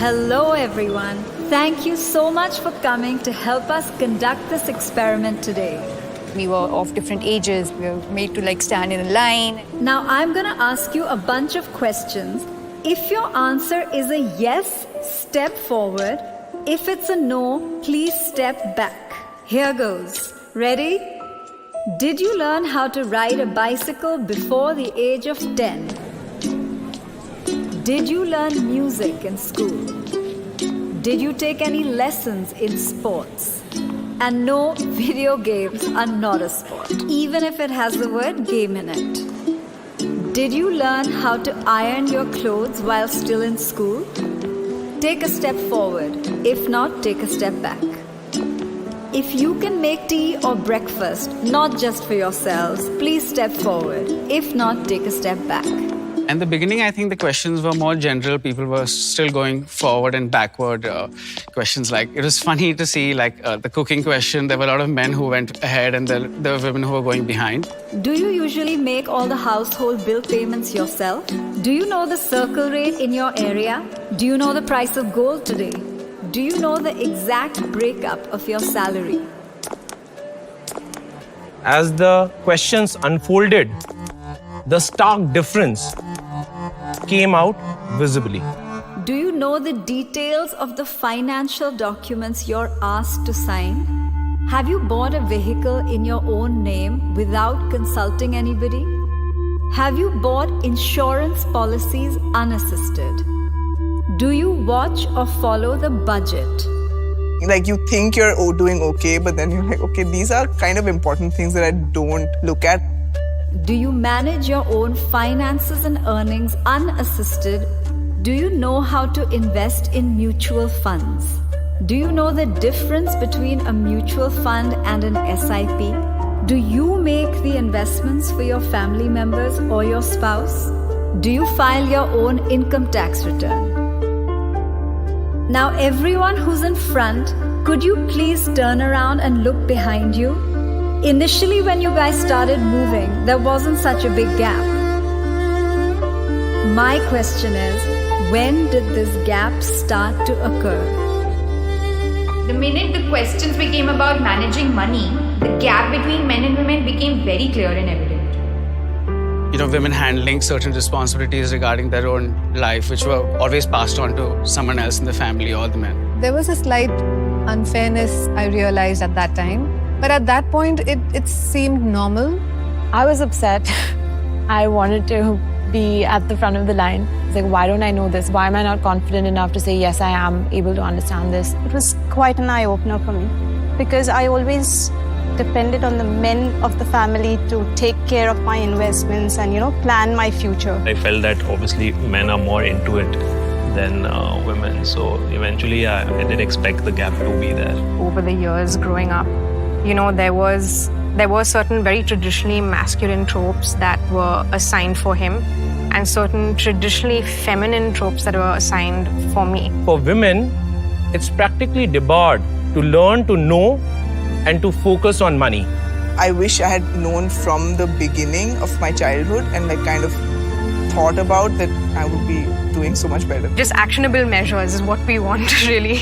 Hello everyone. Thank you so much for coming to help us conduct this experiment today. We were of different ages. We were made to stand in a line. Now I'm going to ask you a bunch of questions. If your answer is a yes, step forward. If it's a no, please step back. Here goes. Ready? Did you learn how to ride a bicycle before the age of 10? Did you learn music in school? Did you take any lessons in sports? And no, video games are not a sport, even if it has the word game in it. Did you learn how to iron your clothes while still in school? Take a step forward. If not, take a step back. If you can make tea or breakfast, not just for yourselves, please step forward. If not, take a step back. In the beginning, I think the questions were more general. People were still going forward and backward. Questions like, it was funny to see the cooking question. There were a lot of men who went ahead and there were women who were going behind. Do you usually make all the household bill payments yourself? Do you know the circle rate in your area? Do you know the price of gold today? Do you know the exact breakup of your salary? As the questions unfolded, the stark difference came out visibly. Do you know the details of the financial documents you're asked to sign? Have you bought a vehicle in your own name without consulting anybody? Have you bought insurance policies unassisted? Do you watch or follow the budget? You think you're doing okay, but then you're like, okay, these are kind of important things that I don't look at. Do you manage your own finances and earnings unassisted? Do you know how to invest in mutual funds? Do you know the difference between a mutual fund and an SIP? Do you make the investments for your family members or your spouse? Do you file your own income tax return? Now everyone who's in front, could you please turn around and look behind you? Initially, when you guys started moving, there wasn't such a big gap. My question is, when did this gap start to occur? The minute the questions became about managing money, the gap between men and women became very clear and evident. Women handling certain responsibilities regarding their own life, which were always passed on to someone else in the family or the men. There was a slight unfairness I realized at that time. But at that point, it seemed normal. I was upset. I wanted to be at the front of the line. It's like, why don't I know this? Why am I not confident enough to say, yes, I am able to understand this? It was quite an eye-opener for me because I always depended on the men of the family to take care of my investments and, plan my future. I felt that obviously men are more into it than women. So eventually I did expect the gap to be there. Over the years growing up, there were certain very traditionally masculine tropes that were assigned for him and certain traditionally feminine tropes that were assigned for me. For women, it's practically debarred to learn to know and to focus on money. I wish I had known from the beginning of my childhood and kind of thought about that I would be doing so much better. Just actionable measures is what we want really.